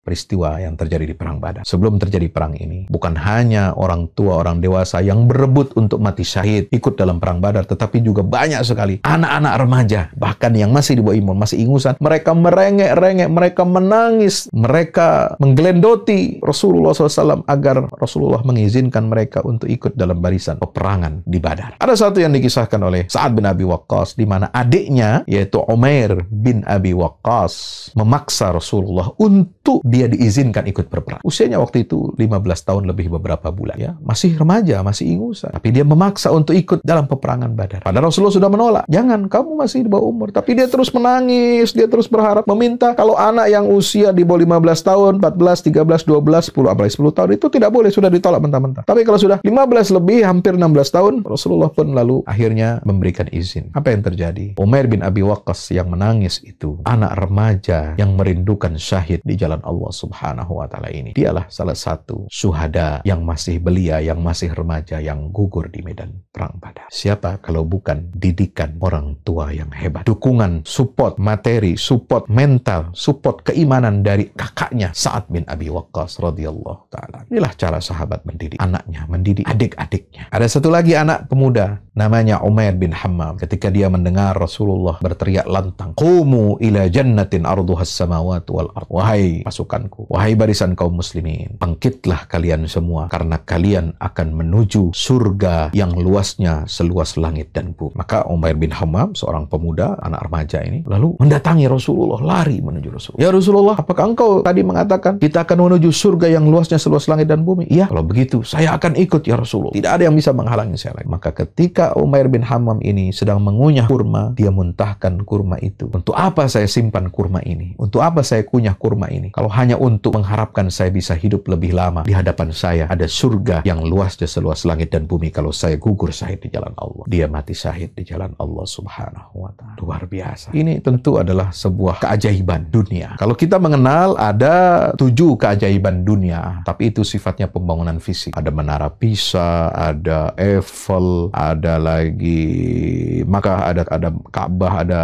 peristiwa yang terjadi di Perang Badar. Sebelum terjadi perang ini, bukan hanya orang tua, orang dewasa yang berebut untuk mati syahid, ikut dalam Perang Badar, tetapi juga banyak sekali anak-anak remaja, bahkan yang masih di bawah umur, masih ingusan. Mereka merengek-rengek, mereka menangis, mereka menggelendoti Rasulullah SAW agar Rasulullah mengizinkan mereka untuk ikut dalam barisan peperangan di Badar. Ada satu yang dikisahkan oleh Sa'ad bin Abi Waqqas, di mana adiknya, yaitu Umair bin Abi Waqqas, memaksa Rasulullah untuk dia diizinkan ikut berperang. Usianya waktu itu 15 tahun lebih beberapa bulan, ya. Masih remaja, masih ingusan. Tapi dia memaksa untuk ikut dalam peperangan Badar. Padahal Rasulullah sudah menolak. Jangan, kamu masih di bawah umur. Tapi dia terus menangis, dia terus berharap, meminta kalau anak yang usia di bawah 15 tahun, 14, 13, 12, 10, apalagi 10 tahun, itu tidak boleh, sudah ditolak mentah-mentah. Tapi kalau sudah 15 lebih, hampir 16 tahun, Rasulullah pun lalu akhirnya memberikan izin. Apa yang terjadi? Umair bin Abi Waqqas yang menangis itu, anak remaja yang merindukan syahid di jalan Allah Subhanahu wa Ta'ala ini, dialah salah satu syuhada yang masih belia, yang masih remaja, yang gugur di medan perang Badar. Siapa kalau bukan didikan orang tua yang hebat, dukungan, support materi, support mental, support keimanan dari kakaknya Sa'ad bin Abi Waqqas radhiyallahu ta'ala. Inilah cara sahabat mendidik anaknya, mendidik adik-adiknya. Ada satu lagi anak pemuda namanya Umair bin Hammam. Ketika dia mendengar Rasulullah berteriak lantang, "Qumu ila jannatin arduhas samawati wal ard." Wahai pasukanku, wahai barisan kaum muslimin, bangkitlah kalian semua karena kalian akan menuju surga yang luasnya seluas langit dan bumi. Maka Umair bin Hammam, seorang pemuda, anak remaja ini, lalu mendatangi Rasulullah, lari menuju Rasulullah. "Ya Rasulullah, apakah engkau tadi mengatakan kita akan menuju surga yang luasnya seluas langit dan bumi?" "Iya." "Kalau begitu, saya akan ikut ya Rasulullah. Tidak ada yang bisa menghalangi saya lagi." Maka ketika Umair bin Hammam ini sedang mengunyah kurma, dia muntahkan kurma itu. Untuk apa saya simpan kurma ini? Untuk apa saya kunyah kurma ini? Kalau hanya untuk mengharapkan saya bisa hidup lebih lama, di hadapan saya ada surga yang luasnya seluas langit dan bumi. Kalau saya gugur syahid di jalan Allah, dia mati syahid di jalan Allah Subhanahu wa Ta'ala. Luar biasa. Ini tentu adalah sebuah keajaiban dunia. Kalau kita mengenal ada 7 keajaiban dunia, tapi itu sifatnya pembangunan fisik. Ada Menara Pisa, ada Eiffel, ada lagi maka ada Ka'bah, ada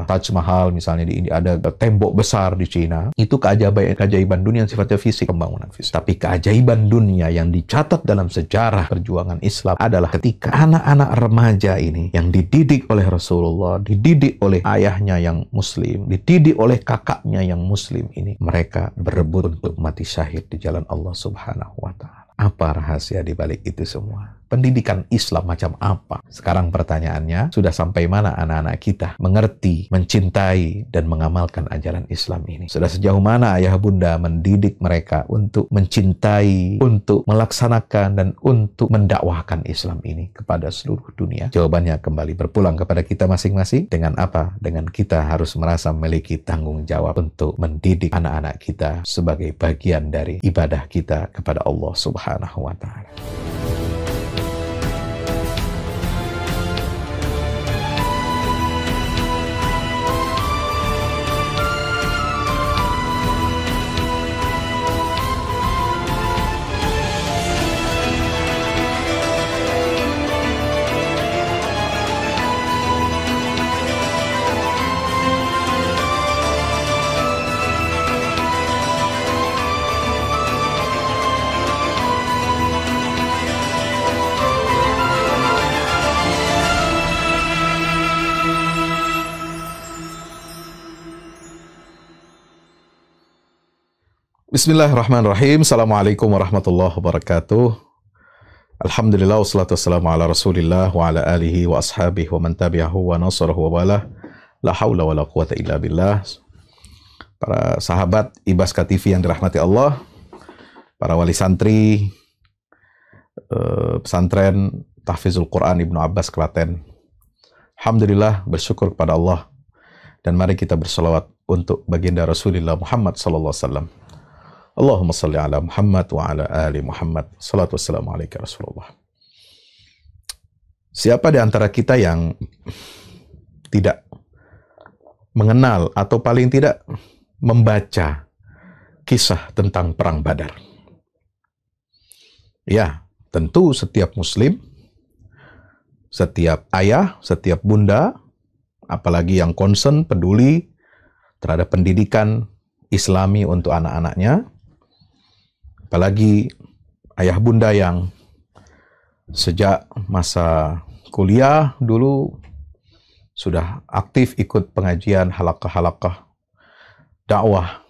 Taj Mahal misalnya di India, ada tembok besar di Cina. Itu keajaiban dunia yang sifatnya fisik, pembangunan fisik. Tapi keajaiban dunia yang dicatat dalam sejarah perjuangan Islam adalah ketika anak-anak remaja ini yang dididik oleh Rasulullah, dididik oleh ayahnya yang muslim, dididik oleh kakaknya yang muslim ini, mereka berebut untuk mati syahid di jalan Allah Subhanahu wa Ta'ala. Apa rahasia di balik itu semua? Pendidikan Islam macam apa? Sekarang pertanyaannya, sudah sampai mana anak-anak kita mengerti, mencintai, dan mengamalkan ajaran Islam ini? Sudah sejauh mana ayah bunda mendidik mereka untuk mencintai, untuk melaksanakan, dan untuk mendakwahkan Islam ini kepada seluruh dunia? Jawabannya kembali berpulang kepada kita masing-masing. Dengan apa? Dengan kita harus merasa memiliki tanggung jawab untuk mendidik anak-anak kita sebagai bagian dari ibadah kita kepada Allah Subhanahu wa Ta'ala. Bismillahirrahmanirrahim. Assalamualaikum warahmatullahi wabarakatuh. Alhamdulillah, wassalatu wassalamu ala rasulillah wa ala alihi wa ashabihi wa man tabi'ahu wa nasarahu wa balah. La hawla wa la quwata illa billah. Para sahabat Ibaska TV yang dirahmati Allah, para wali santri pesantren Tahfizul Quran Ibnu Abbas Klaten, alhamdulillah, bersyukur kepada Allah, dan mari kita berselawat untuk baginda Rasulullah Muhammad sallallahu alaihi wasallam. Allahumma salli ala Muhammad wa ala ali Muhammad. Salatu wassalamu alaika Rasulullah. Siapa di antara kita yang tidak mengenal atau paling tidak membaca kisah tentang Perang Badar? Ya, tentu setiap muslim, setiap ayah, setiap bunda, apalagi yang concern, peduli terhadap pendidikan Islami untuk anak-anaknya, Apalagi ayah bunda yang sejak masa kuliah dulu sudah aktif ikut pengajian halaqah-halaqah dakwah,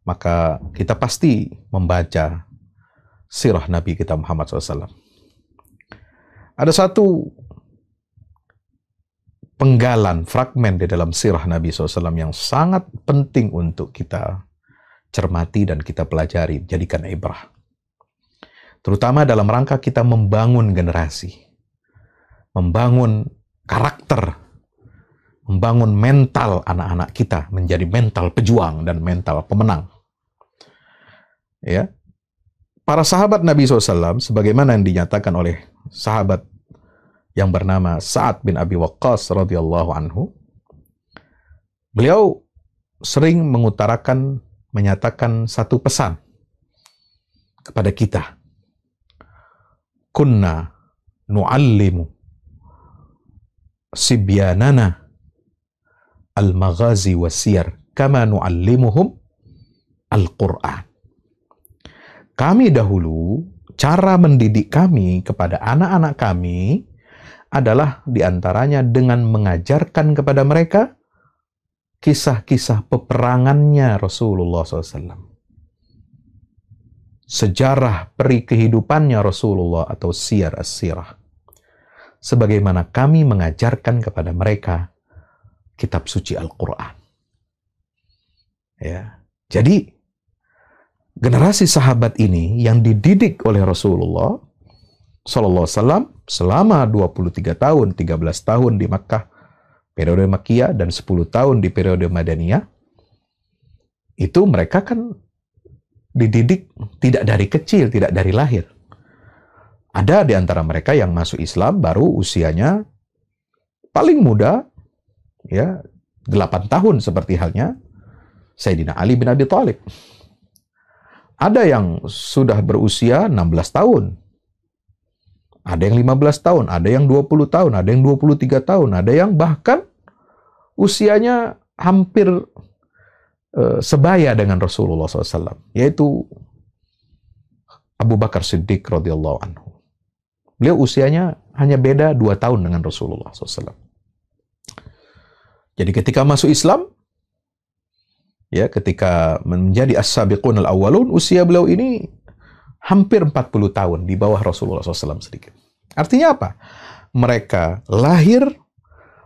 maka kita pasti membaca sirah Nabi kita Muhammad SAW. Ada satu penggalan, fragmen di dalam sirah Nabi SAW yang sangat penting untuk kita cermati dan kita pelajari, jadikan ibrah. Terutama dalam rangka kita membangun generasi, membangun karakter, membangun mental anak-anak kita menjadi mental pejuang dan mental pemenang. Ya, para sahabat Nabi SAW, sebagaimana yang dinyatakan oleh sahabat yang bernama Sa'ad bin Abi Waqqas radhiyallahu anhu, beliau sering menyatakan satu pesan kepada kita. Kunna nu'allimu sibyanana al-maghazi wasiyar kama nu'allimuhum al-Qur'an. Kami dahulu, cara mendidik kami kepada anak-anak kami adalah diantaranya dengan mengajarkan kepada mereka kisah-kisah peperangannya Rasulullah SAW. Sejarah peri kehidupannya Rasulullah atau siyar as-sirah. Sebagaimana kami mengajarkan kepada mereka kitab suci Al-Quran. Ya. Jadi, generasi sahabat ini yang dididik oleh Rasulullah Sallallahu Alaihi Wasallam selama 23 tahun, 13 tahun di Makkah, periode Makkiyah, dan 10 tahun di periode Madaniyah, itu mereka kan dididik tidak dari kecil, tidak dari lahir. Ada di antara mereka yang masuk Islam baru usianya paling muda, ya 8 tahun seperti halnya Sayyidina Ali bin Abi Thalib. Ada yang sudah berusia 16 tahun. Ada yang 15 tahun, ada yang 20 tahun, ada yang 23 tahun, ada yang bahkan usianya hampir sebaya dengan Rasulullah SAW, yaitu Abu Bakar Siddiq radhiyallahu anhu. Beliau usianya hanya beda 2 tahun dengan Rasulullah SAW. Jadi ketika masuk Islam, ya ketika menjadi as-sabiqun al-awwalun, usia beliau ini hampir 40 tahun di bawah Rasulullah SAW sedikit. Artinya apa? Mereka lahir,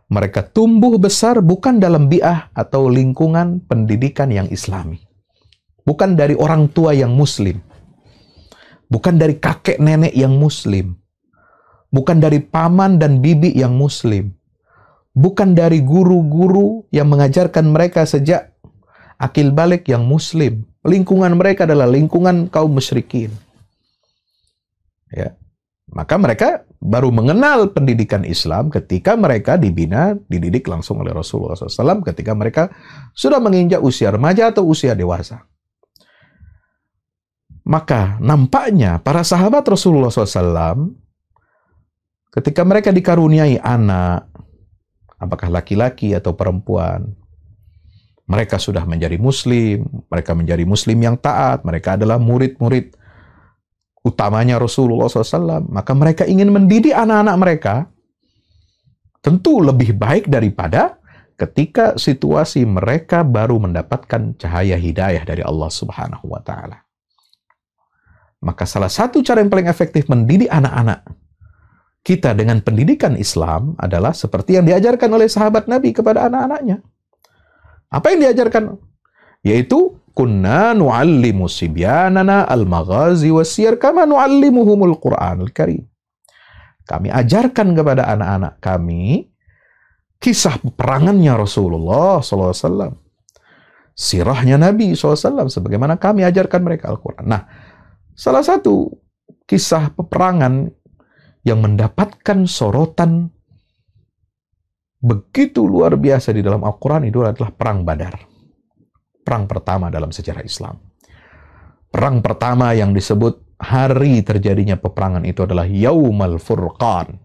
mereka tumbuh besar bukan dalam bi'ah atau lingkungan pendidikan yang islami. Bukan dari orang tua yang muslim. Bukan dari kakek nenek yang muslim. Bukan dari paman dan bibi yang muslim. Bukan dari guru-guru yang mengajarkan mereka sejak akil balik yang muslim. Lingkungan mereka adalah lingkungan kaum musyrikin. Ya. Maka mereka baru mengenal pendidikan Islam ketika mereka dididik langsung oleh Rasulullah SAW ketika mereka sudah menginjak usia remaja atau usia dewasa. Maka nampaknya para sahabat Rasulullah SAW ketika mereka dikaruniai anak, apakah laki-laki atau perempuan, mereka sudah menjadi muslim, mereka menjadi muslim yang taat, mereka adalah murid-murid utamanya Rasulullah SAW, maka mereka ingin mendidik anak-anak mereka tentu lebih baik daripada ketika situasi mereka baru mendapatkan cahaya hidayah dari Allah Subhanahu wa Ta'ala. Maka salah satu cara yang paling efektif mendidik anak-anak kita dengan pendidikan Islam adalah seperti yang diajarkan oleh sahabat Nabi kepada anak-anaknya. Apa yang diajarkan? Yaitu kunna nu'allimu sibyanana al-maghazi wasiyar kama nu'allimuhumul Qur'an al-Karim. Kami ajarkan kepada anak-anak kami kisah peperangannya Rasulullah SAW. Sirahnya Nabi SAW, sebagaimana kami ajarkan mereka Al-Quran. Nah, salah satu kisah peperangan yang mendapatkan sorotan begitu luar biasa di dalam Al-Quran itu adalah Perang Badar. Perang pertama dalam sejarah Islam. Perang pertama yang disebut hari terjadinya peperangan itu adalah Yaumal Furqan.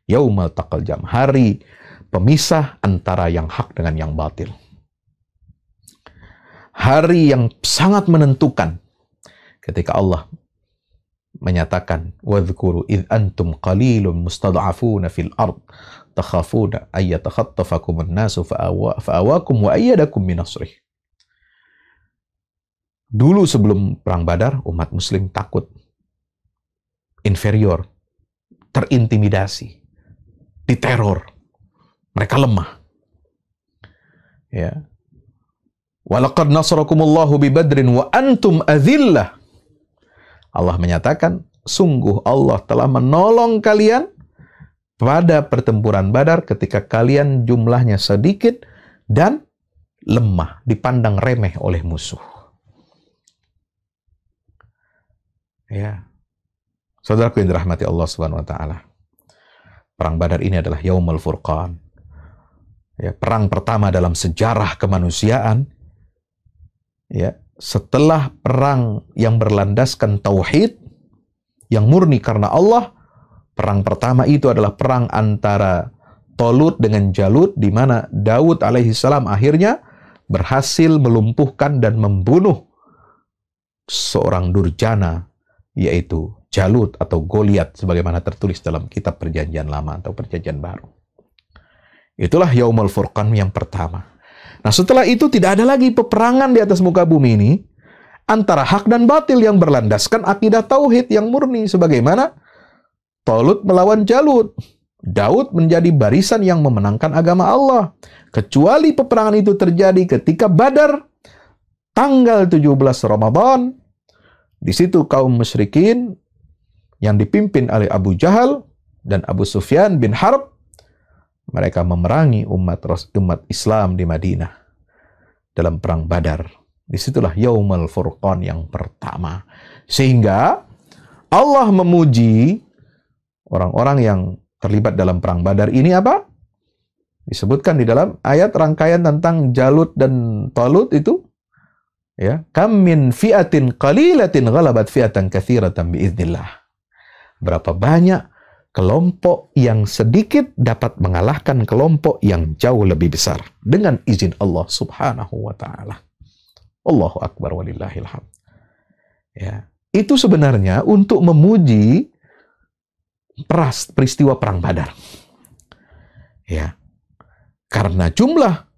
Yaumal Taqal Jam. Hari pemisah antara yang hak dengan yang batil. Hari yang sangat menentukan. Ketika Allah menyatakan, "Wadhkuru idh antum qalilun mustad'afuna fil ard takhafuna ay yatakhattafakumun nasu fa'awakum wa ayyadakum binasrih." Dulu sebelum perang Badar, umat muslim takut, inferior, terintimidasi, diteror. Mereka lemah. Ya. Walaqad nasarakumullahu bi Badrin wa antum adhillah. Allah menyatakan, sungguh Allah telah menolong kalian pada pertempuran Badar ketika kalian jumlahnya sedikit dan lemah, dipandang remeh oleh musuh. Ya. Saudaraku yang dirahmati Allah Subhanahu wa taala. Perang Badar ini adalah Yaumul Furqan. Ya, perang pertama dalam sejarah kemanusiaan. Ya, setelah perang yang berlandaskan tauhid, yang murni karena Allah, perang pertama itu adalah perang antara Talut dengan Jalut, di mana Daud alaihissalam akhirnya berhasil melumpuhkan dan membunuh seorang durjana, yaitu Jalut atau Goliat, sebagaimana tertulis dalam kitab Perjanjian Lama atau Perjanjian Baru. Itulah Yaumul Furqan yang pertama. Nah, setelah itu tidak ada lagi peperangan di atas muka bumi ini antara hak dan batil yang berlandaskan akidah tauhid yang murni, sebagaimana Talut melawan Jalut. Daud menjadi barisan yang memenangkan agama Allah. Kecuali peperangan itu terjadi ketika Badar, tanggal 17 Ramadan. Di situ kaum musyrikin yang dipimpin oleh Abu Jahal dan Abu Sufyan bin Harb, mereka memerangi umat Islam di Madinah dalam perang Badar. Disitulah Yaumul Furqan yang pertama. Sehingga Allah memuji orang-orang yang terlibat dalam perang Badar ini apa? Disebutkan di dalam ayat rangkaian tentang Jalut dan Talut itu. Ya, kam min fi'atin qalilatin ghalabat fi'atan katsiratan biiznillah. Berapa banyak kelompok yang sedikit dapat mengalahkan kelompok yang jauh lebih besar dengan izin Allah Subhanahu wa taala. Allahu akbar walillahil hamd. Ya, itu sebenarnya untuk memuji peristiwa perang Badar. Ya. Karena jumlah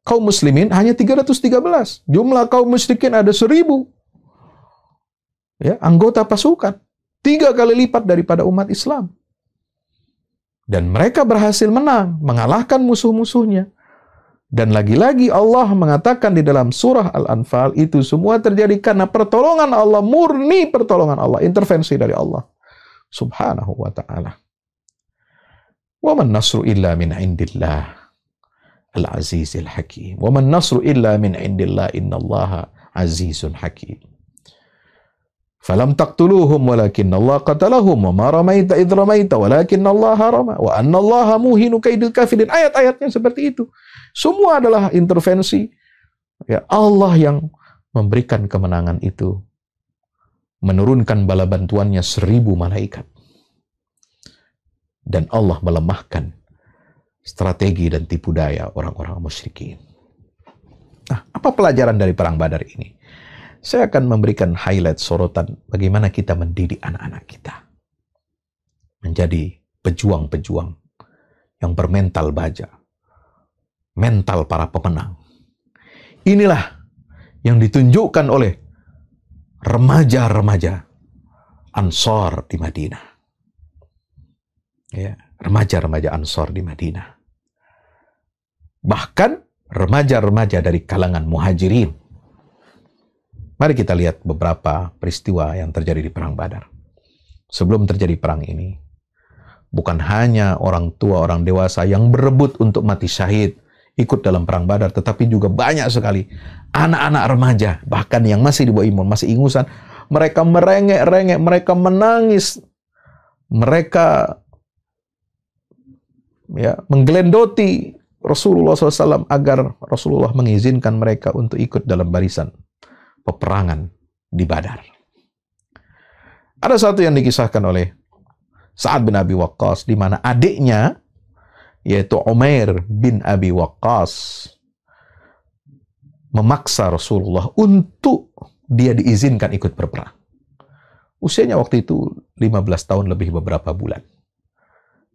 kaum muslimin hanya 313. Jumlah kaum musyrikin ada 1000. Ya, anggota pasukan 3 kali lipat daripada umat Islam. Dan mereka berhasil menang, mengalahkan musuh-musuhnya. Dan lagi-lagi Allah mengatakan di dalam surah Al-Anfal, itu semua terjadi karena pertolongan Allah, murni pertolongan Allah, intervensi dari Allah Subhanahu wa ta'ala. Wa man nasru illa min indillah al-azizil hakim. Wa man nasru illa min indillah innallaha azizun hakim. Falam taqtuluhum walakin Allah qatalahum wa ma ramaita idh ramaita walakin Allah rama wa anna Allah muhinu kaidil kafirin. Ayat-ayatnya seperti itu. Semua adalah intervensi. Ya, Allah yang memberikan kemenangan itu. Menurunkan bala bantuannya 1000 malaikat. Dan Allah melemahkan strategi dan tipu daya orang-orang musyrikin. Nah, apa pelajaran dari perang Badar ini? Saya akan memberikan highlight sorotan bagaimana kita mendidik anak-anak kita menjadi pejuang-pejuang yang bermental baja, mental para pemenang. Inilah yang ditunjukkan oleh remaja-remaja Ansor di Madinah. Ya, remaja-remaja Ansor di Madinah. Bahkan remaja-remaja dari kalangan Muhajirin. Mari kita lihat beberapa peristiwa yang terjadi di Perang Badar. Sebelum terjadi perang ini, bukan hanya orang tua, orang dewasa yang berebut untuk mati syahid, ikut dalam Perang Badar, tetapi juga banyak sekali anak-anak remaja, bahkan yang masih di bawah umur, masih ingusan. Mereka merengek-rengek, mereka menangis, mereka ya, menggelendoti Rasulullah SAW agar Rasulullah mengizinkan mereka untuk ikut dalam barisan peperangan di Badar. Ada satu yang dikisahkan oleh Sa'ad bin Abi Waqqas, di mana adiknya, yaitu Umair bin Abi Waqqas, memaksa Rasulullah untuk dia diizinkan ikut berperang. Usianya waktu itu 15 tahun lebih beberapa bulan.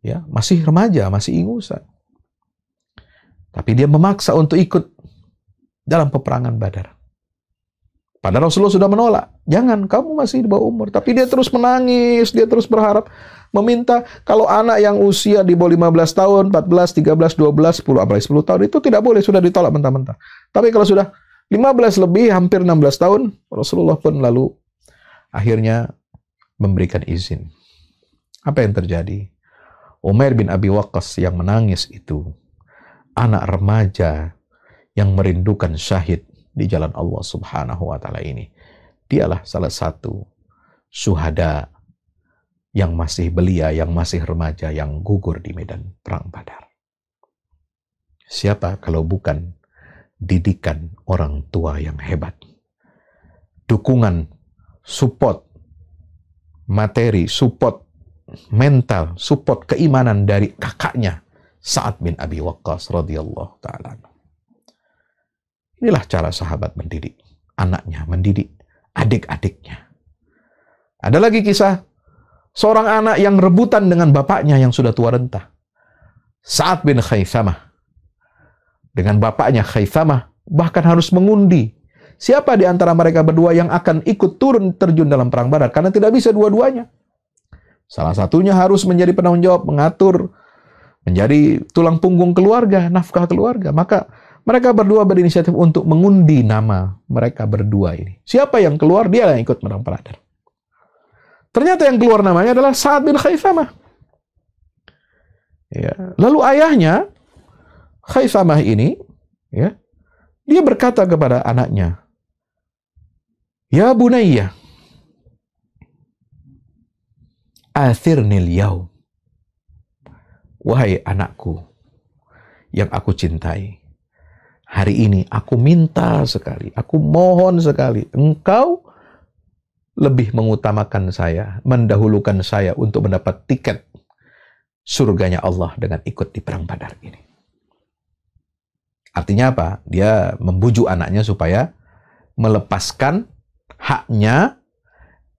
Ya, masih remaja, masih ingusan. Tapi dia memaksa untuk ikut dalam peperangan Badar. Padahal Rasulullah sudah menolak. Jangan, kamu masih di bawah umur. Tapi dia terus menangis, dia terus berharap, meminta kalau anak yang usia di bawah 15 tahun, 14, 13, 12, 10, apalagi 10 tahun, itu tidak boleh, sudah ditolak mentah-mentah. Tapi kalau sudah 15 lebih, hampir 16 tahun, Rasulullah pun lalu akhirnya memberikan izin. Apa yang terjadi? Umair bin Abi Waqqas yang menangis itu, anak remaja yang merindukan syahid di jalan Allah Subhanahu wa Ta'ala ini, dialah salah satu syuhada yang masih belia, yang masih remaja, yang gugur di medan perang Badar. Siapa kalau bukan didikan orang tua yang hebat, dukungan, support materi, support mental, support keimanan dari kakaknya Sa'ad bin Abi Waqqas radhiyallahu ta'ala. Inilah cara sahabat mendidik anaknya, mendidik adik-adiknya. Ada lagi kisah seorang anak yang rebutan dengan bapaknya yang sudah tua renta. Sa'ad bin Khaythamah dengan bapaknya Khaythamah bahkan harus mengundi siapa di antara mereka berdua yang akan ikut turun terjun dalam perang Badar, karena tidak bisa dua-duanya. Salah satunya harus menjadi penanggung jawab, mengatur, menjadi tulang punggung keluarga, nafkah keluarga. Maka mereka berdua berinisiatif untuk mengundi nama mereka berdua ini. Siapa yang keluar, dia yang ikut perang Badar. Ternyata yang keluar namanya adalah Sa'ad bin Khaythamah. Ya. Lalu ayahnya, Khaythamah ini, ya, dia berkata kepada anaknya, "Ya bunayya, athirnil yaum." Wahai anakku yang aku cintai, hari ini aku minta sekali, aku mohon sekali, engkau lebih mengutamakan saya, mendahulukan saya untuk mendapat tiket surganya Allah dengan ikut di perang Badar ini. Artinya apa? Dia membujuk anaknya supaya melepaskan haknya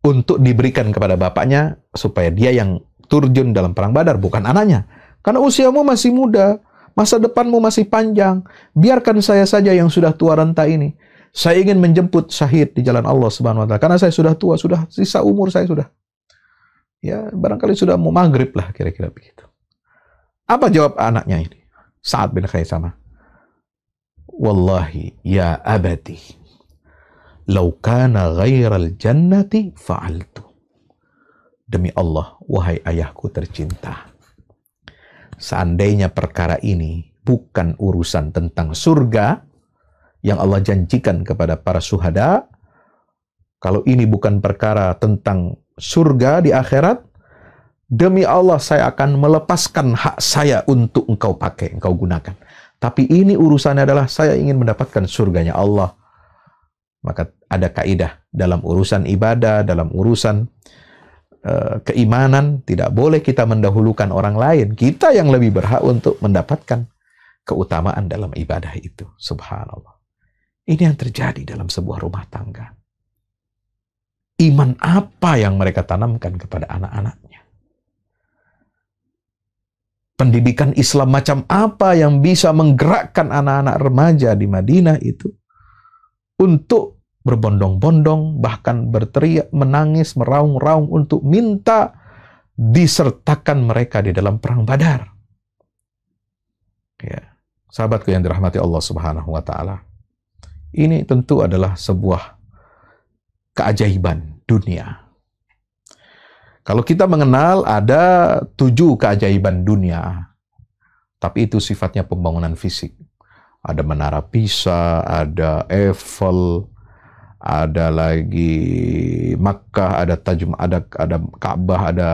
untuk diberikan kepada bapaknya, supaya dia yang terjun dalam perang Badar, bukan anaknya. Karena usiamu masih muda, masa depanmu masih panjang, biarkan saya saja yang sudah tua renta ini. Saya ingin menjemput syahid di jalan Allah Subhanahu wa Ta'ala, karena saya sudah tua, sudah sisa umur saya sudah. Ya, barangkali sudah mau maghrib lah, kira-kira begitu. Apa jawab anaknya ini? Sa'ad bin Khaythamah. Wallahi ya abati, law kana ghairal jannati fa'altu. Demi Allah, wahai ayahku tercinta, seandainya perkara ini bukan urusan tentang surga yang Allah janjikan kepada para syuhada, kalau ini bukan perkara tentang surga di akhirat, demi Allah saya akan melepaskan hak saya untuk engkau pakai, engkau gunakan. Tapi ini urusannya adalah saya ingin mendapatkan surganya Allah. Maka ada kaidah dalam urusan ibadah, dalam urusan keimanan, tidak boleh kita mendahulukan orang lain. Kita yang lebih berhak untuk mendapatkan keutamaan dalam ibadah itu. Subhanallah. Ini yang terjadi dalam sebuah rumah tangga. Iman apa yang mereka tanamkan kepada anak-anaknya? Pendidikan Islam macam apa yang bisa menggerakkan anak-anak remaja di Madinah itu untuk berbondong-bondong, bahkan berteriak, menangis, meraung-raung untuk minta disertakan mereka di dalam perang Badar. Ya, sahabatku yang dirahmati Allah Subhanahu wa Ta'ala, ini tentu adalah sebuah keajaiban dunia. Kalau kita mengenal ada 7 keajaiban dunia, tapi itu sifatnya pembangunan fisik. Ada Menara Pisa, ada Eiffel, ada lagi Makkah, ada ada Ka'bah, ada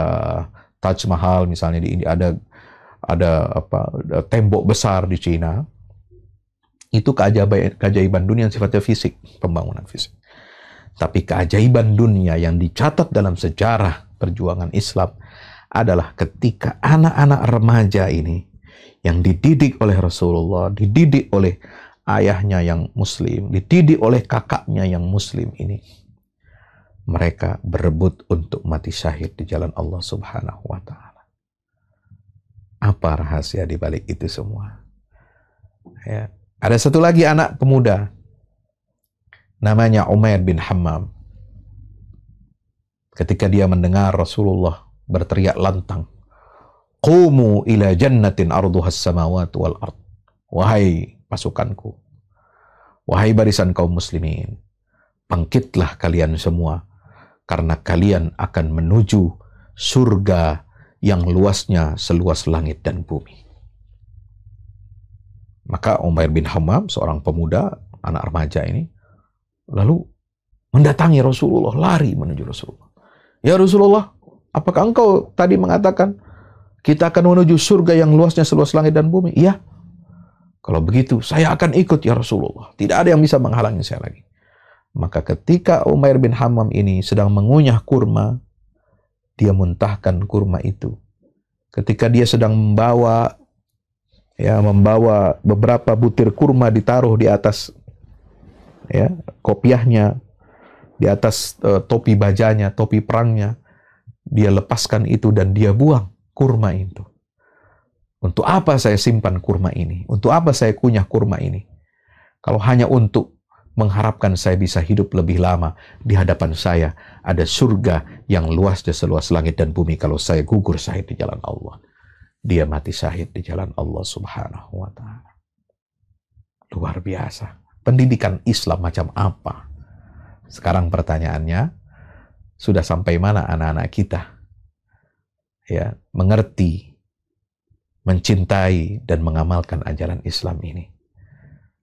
Taj Mahal misalnya di India, ada tembok besar di Cina. Itu keajaiban dunia yang sifatnya fisik, pembangunan fisik. Tapi keajaiban dunia yang dicatat dalam sejarah perjuangan Islam adalah ketika anak-anak remaja ini yang dididik oleh Rasulullah, dididik oleh ayahnya yang muslim, dididik oleh kakaknya yang muslim ini, mereka berebut untuk mati syahid di jalan Allah Subhanahu wa Ta'ala. Apa rahasia di balik itu semua? Ya. Ada satu lagi anak pemuda, namanya Umair bin Hammam. Ketika dia mendengar Rasulullah berteriak lantang, "Qumu ila jannatin arduhas samawati wal ard." Wahai pasukanku, wahai barisan kaum muslimin, bangkitlah kalian semua, karena kalian akan menuju surga yang luasnya seluas langit dan bumi. Maka Umair bin Hammam, seorang pemuda, anak remaja ini, lalu mendatangi Rasulullah, lari menuju Rasulullah. Ya Rasulullah, apakah engkau tadi mengatakan kita akan menuju surga yang luasnya seluas langit dan bumi? Iya. Kalau begitu, saya akan ikut ya Rasulullah. Tidak ada yang bisa menghalangi saya lagi. Maka ketika Umair bin Hammam ini sedang mengunyah kurma, dia muntahkan kurma itu. Ketika dia sedang membawa beberapa butir kurma ditaruh di atas kopiahnya, di atas topi bajanya, topi perangnya, dia lepaskan itu dan dia buang kurma itu. Untuk apa saya simpan kurma ini? Untuk apa saya kunyah kurma ini? Kalau hanya untuk mengharapkan saya bisa hidup lebih lama, di hadapan saya ada surga yang luasnya seluas langit dan bumi kalau saya gugur syahid di jalan Allah. Dia mati syahid di jalan Allah Subhanahu wa Ta'ala. Luar biasa. Pendidikan Islam macam apa? Sekarang pertanyaannya, sudah sampai mana anak-anak kita mengerti, mencintai, dan mengamalkan ajaran Islam ini?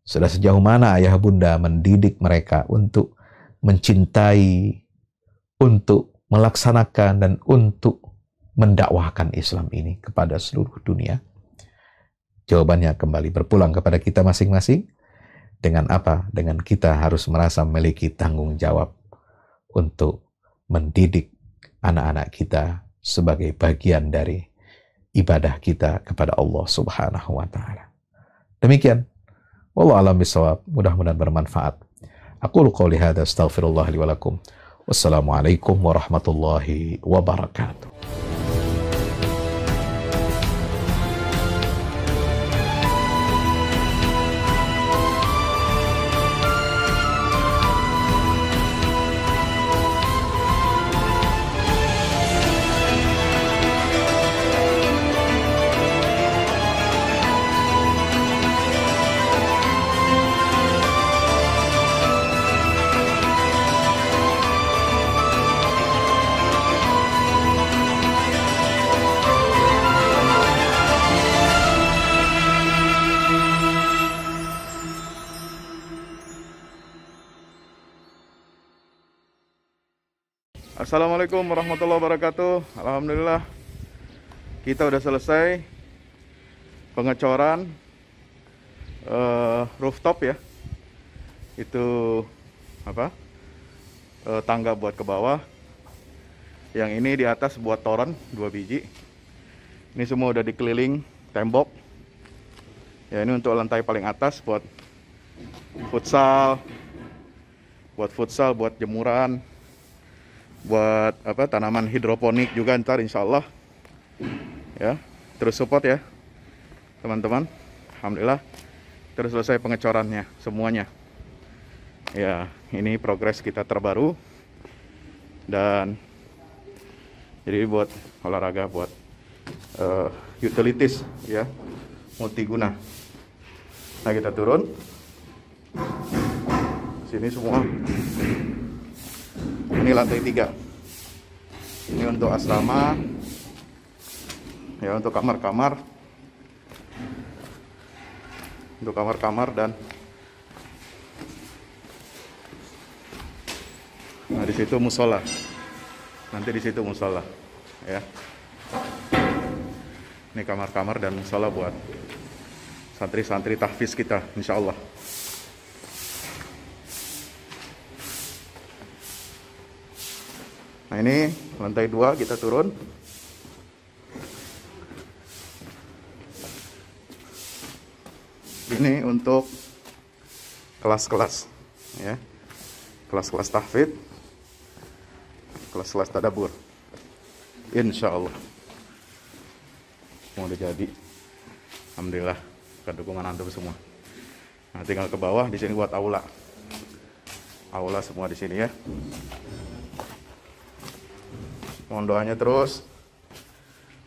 Sudah sejauh mana ayah bunda mendidik mereka untuk mencintai, untuk melaksanakan, dan untuk mendakwahkan Islam ini kepada seluruh dunia? Jawabannya kembali berpulang kepada kita masing-masing. Dengan apa? Dengan kita harus merasa memiliki tanggung jawab untuk mendidik anak-anak kita sebagai bagian dari ibadah kita kepada Allah Subhanahu wa Ta'ala. Demikian. Wallahu a'lam bishawab. Mudah-mudahan bermanfaat. Aqulu qouli hadza astaghfirullah li wa lakum. Wassalamualaikum warahmatullahi wabarakatuh. Assalamualaikum warahmatullahi wabarakatuh. Alhamdulillah kita udah selesai pengecoran rooftop ya. Itu tangga buat ke bawah. Yang ini di atas buat toren 2 biji. Ini semua udah dikeliling tembok. Ya, ini untuk lantai paling atas buat futsal, buat jemuran, buat tanaman hidroponik juga ntar insya Allah ya. Terus support ya teman-teman. Alhamdulillah terus selesai pengecorannya semuanya ya. Ini progres kita terbaru, dan jadi buat olahraga, buat utilities ya, multiguna. Nah, kita turun sini semua. Ini lantai 3. Ini untuk asrama ya, untuk kamar-kamar, dan nah di situ musola. Nanti di situ musola ya. Ini kamar-kamar dan musola buat santri-santri tahfiz kita insya Allah. Nah, ini lantai 2 kita turun. Ini untuk kelas-kelas ya. Kelas-kelas tahfidz. kelas-kelas tadabbur. Insya Allah mau udah jadi. Alhamdulillah ke dukungan antum semua. Nah, tinggal ke bawah, di sini buat aula. Aula semua di sini ya. Mohon doanya terus.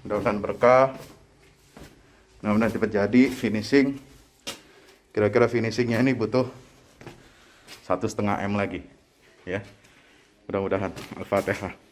Mudah-mudahan berkah. Mudah-mudahan cepat jadi finishing. Kira-kira finishingnya ini butuh 1,5 M lagi. Ya. Mudah-mudahan. Al-Fatihah.